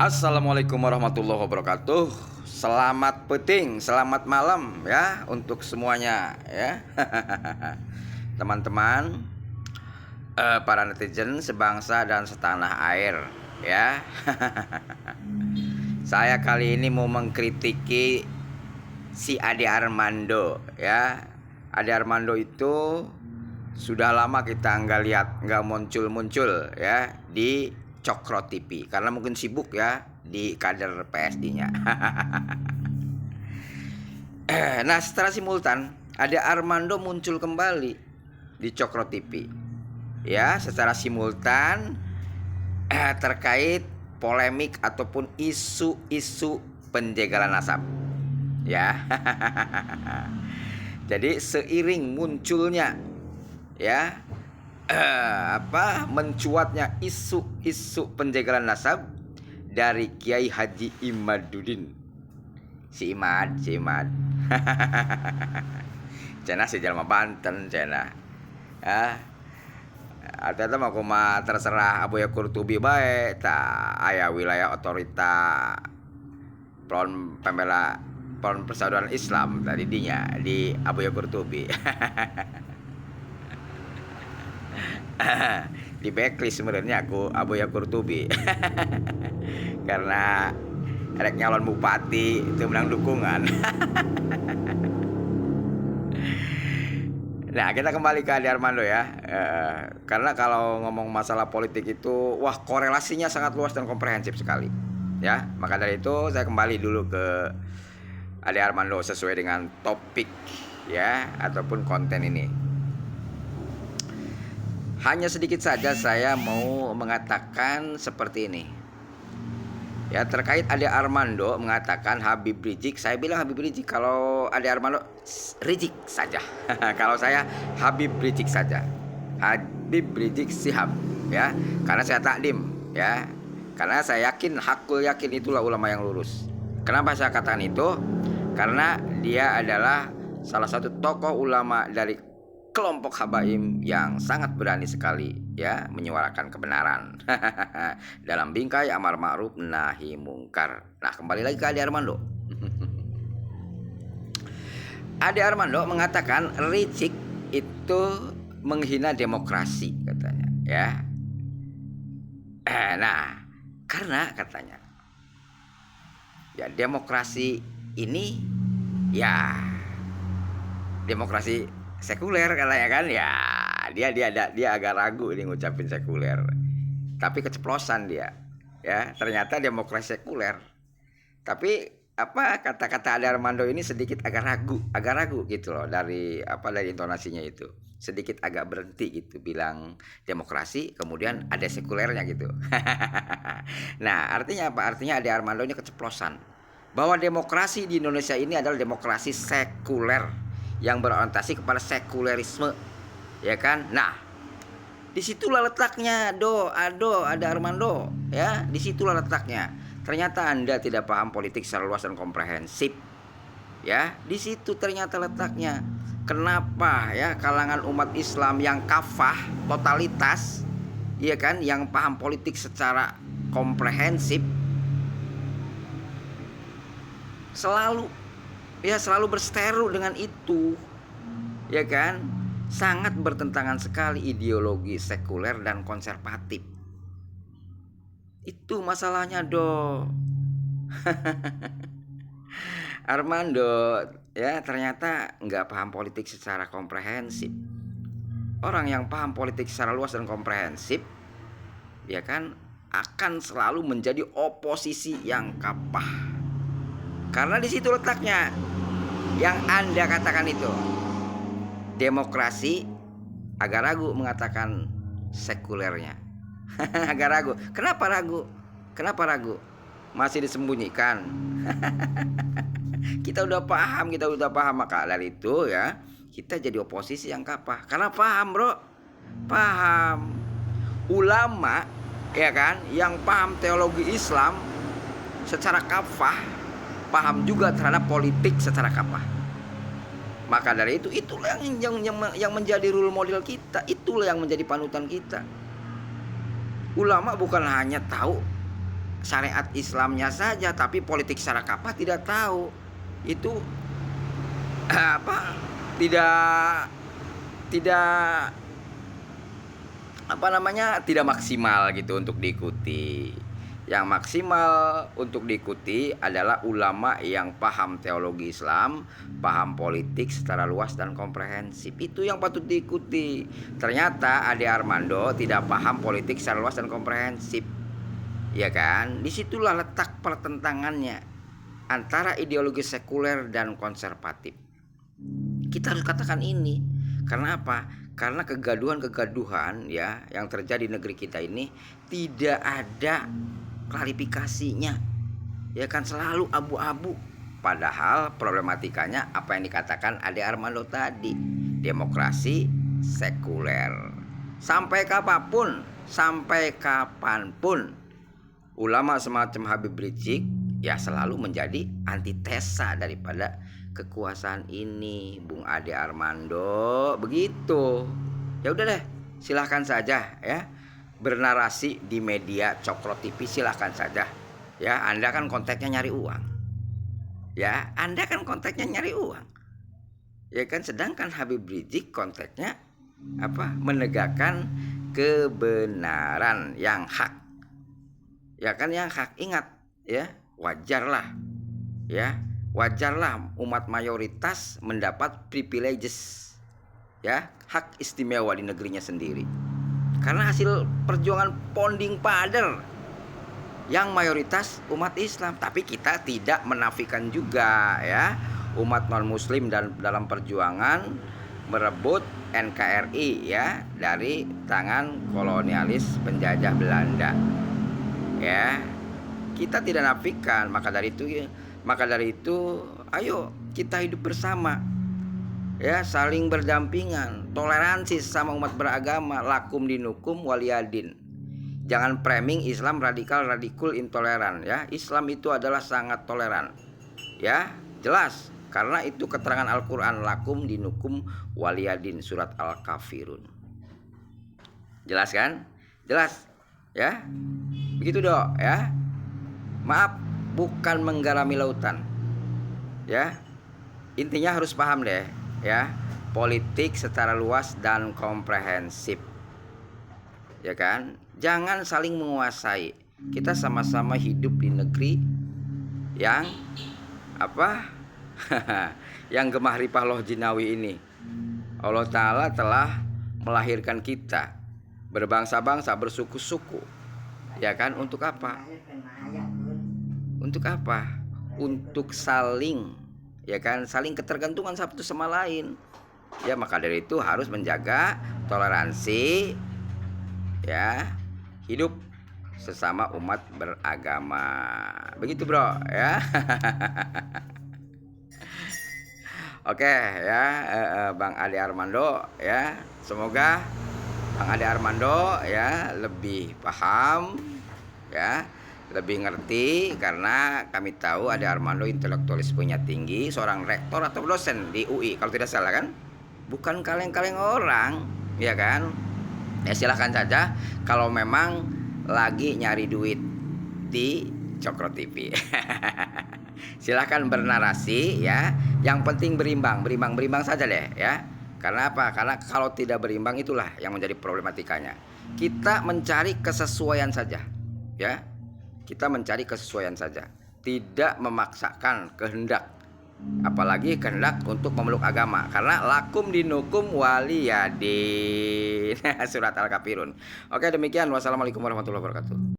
Assalamualaikum warahmatullahi wabarakatuh. Selamat peting, selamat malam ya untuk semuanya ya. Teman-teman, para netizen sebangsa dan setanah air ya. Saya kali ini mau mengkritiki si Ade Armando ya. Ade Armando itu sudah lama kita nggak muncul ya di Cokro TV karena mungkin sibuk ya di kader PSD-nya. Nah, setelah simultan Ade Armando muncul kembali di Cokro TV ya secara simultan terkait polemik ataupun isu-isu penjagalan nasab ya. Jadi seiring munculnya ya mencuatnya isu-isu penjagalan nasab dari Kiai Haji Imaduddin si Imad cina si jalma Banten cina atau mah kuma terserah Abu Yakur Tubi bae ta aya wilayah otorita pon persaudaraan Islam tadi dinya di Abu Yakur Tubi. Di backlist sebenarnya aku Abu Yakur Tubi. Karena rek nyalon bupati itu menang dukungan. Nah, kita kembali ke Ade Armando ya. Karena kalau ngomong masalah politik itu wah korelasinya sangat luas dan komprehensif sekali ya. Maka dari itu saya kembali dulu ke Ade Armando sesuai dengan topik ya ataupun konten ini. Hanya sedikit saja saya mau mengatakan seperti ini. Ya, terkait Ade Armando mengatakan Habib Rizik, saya bilang Habib Rizik, kalau Ade Armando Rizik saja. Kalau saya Habib Rizik saja. Habib Rizik Sihab ya. Karena saya takdim ya. Karena saya yakin, hakul yakin itulah ulama yang lurus. Kenapa saya katakan itu? Karena dia adalah salah satu tokoh ulama dari kelompok Habaim yang sangat berani sekali ya menyuarakan kebenaran dalam bingkai amar ma'ruf nahi mungkar. Nah, kembali lagi ke Ade Armando. Ade Armando mengatakan Rizik itu menghina demokrasi katanya ya. Nah, karena katanya ya demokrasi ini ya demokrasi sekuler katanya kan ya, dia agak ragu ini ngucapin sekuler tapi keceplosan dia ya, ternyata demokrasi sekuler tapi kata-kata Ade Armando ini sedikit agak ragu gitu loh, dari intonasinya itu sedikit agak berhenti gitu, bilang demokrasi kemudian ada sekulernya gitu. Nah, artinya apa? Artinya Ade Armando ini keceplosan bahwa demokrasi di Indonesia ini adalah demokrasi sekuler yang berorientasi kepada sekulerisme, ya kan? Nah, disitulah letaknya Ade Armando, ya, disitulah letaknya. Ternyata Anda tidak paham politik secara luas dan komprehensif, ya. Di situ ternyata letaknya. Kenapa ya kalangan umat Islam yang kafah, totalitas, ya kan, yang paham politik secara komprehensif, selalu berseteru dengan itu, ya kan? Sangat bertentangan sekali ideologi sekuler dan konservatif. Itu masalahnya Armando ya, ternyata nggak paham politik secara komprehensif. Orang yang paham politik secara luas dan komprehensif, ya kan, akan selalu menjadi oposisi yang kapah. Karena di situ letaknya yang Anda katakan itu. Demokrasi agak ragu mengatakan sekulernya. Agak ragu. Kenapa ragu? Masih disembunyikan. Kita udah paham. Maka dari itu ya, kita jadi oposisi yang kapah. Karena paham, bro. Paham. Ulama ya kan, yang paham teologi Islam secara kafah, paham juga terhadap politik secara kapah. Maka dari itu, itulah yang menjadi role model kita, itulah yang menjadi panutan kita. Ulama bukan hanya tahu syariat Islamnya saja, tapi politik secara kapal tidak tahu. Itu tidak tidak maksimal gitu untuk diikuti. Yang maksimal untuk diikuti adalah ulama yang paham teologi Islam, paham politik secara luas dan komprehensif. Itu yang patut diikuti. Ternyata Ade Armando tidak paham politik secara luas dan komprehensif. Ya kan? Disitulah letak pertentangannya antara ideologi sekuler dan konservatif. Kita harus katakan ini. Karena apa? Karena kegaduhan ya yang terjadi di negeri kita ini tidak ada klarifikasinya, ya kan, selalu abu-abu. Padahal problematikanya apa yang dikatakan Ade Armando tadi, demokrasi sekuler. Sampai kapanpun ulama semacam Habib Rizik ya selalu menjadi antitesa daripada kekuasaan ini, Bung Ade Armando. Begitu. Ya udah deh, silahkan saja ya bernarasi di media Cokro TV, silahkan saja ya. Anda kan konteksnya nyari uang, ya Anda kan konteksnya nyari uang, ya kan. Sedangkan Habib Rizik konteksnya menegakkan kebenaran yang hak, ya kan, yang hak. Ingat ya, wajarlah umat mayoritas mendapat privileges, ya, hak istimewa di negerinya sendiri. Karena hasil perjuangan founding father yang mayoritas umat Islam. Tapi kita tidak menafikan juga ya umat non muslim dan dalam perjuangan merebut NKRI ya dari tangan kolonialis penjajah Belanda. Ya, kita tidak nafikan. Maka dari itu ayo kita hidup bersama. Ya, saling berdampingan, toleransi sama umat beragama, lakum dinukum waliyadin. Jangan framing Islam radikal, intoleran ya. Islam itu adalah sangat toleran. Ya, jelas karena itu keterangan Al-Qur'an, lakum dinukum waliyadin, surat Al-Kafirun. Jelas kan? Jelas. Ya. Begitu, Dok, ya. Maaf, bukan menggarami lautan. Ya. Intinya harus paham deh. Ya, politik secara luas dan komprehensif, ya kan. Jangan saling menguasai. Kita sama-sama hidup di negeri yang yang gemah ripah loh jinawi ini. Allah Ta'ala telah melahirkan kita berbangsa-bangsa, bersuku-suku, ya kan. Untuk apa? Untuk apa? Untuk saling, ya kan, saling ketergantungan satu sama lain. Ya, maka dari itu harus menjaga toleransi, ya, hidup sesama umat beragama. Begitu, Bro, ya. Oke, ya, Bang Ade Armando ya. Semoga Bang Ade Armando ya lebih paham, ya, lebih ngerti, karena kami tahu Ade Armando intelektualismenya tinggi, seorang rektor atau dosen di UI kalau tidak salah kan, bukan kaleng-kaleng orang, ya kan. Ya silahkan saja kalau memang lagi nyari duit di Cokro TV. Silahkan bernarasi ya, yang penting berimbang saja deh ya. Karena apa? Karena kalau tidak berimbang itulah yang menjadi problematikanya. Kita mencari kesesuaian saja ya. Kita mencari kesesuaian saja, tidak memaksakan kehendak, apalagi kehendak untuk memeluk agama. Karena lakum dinukum waliyadin, surat Al-Kafirun. Oke, demikian. Wassalamualaikum warahmatullahi wabarakatuh.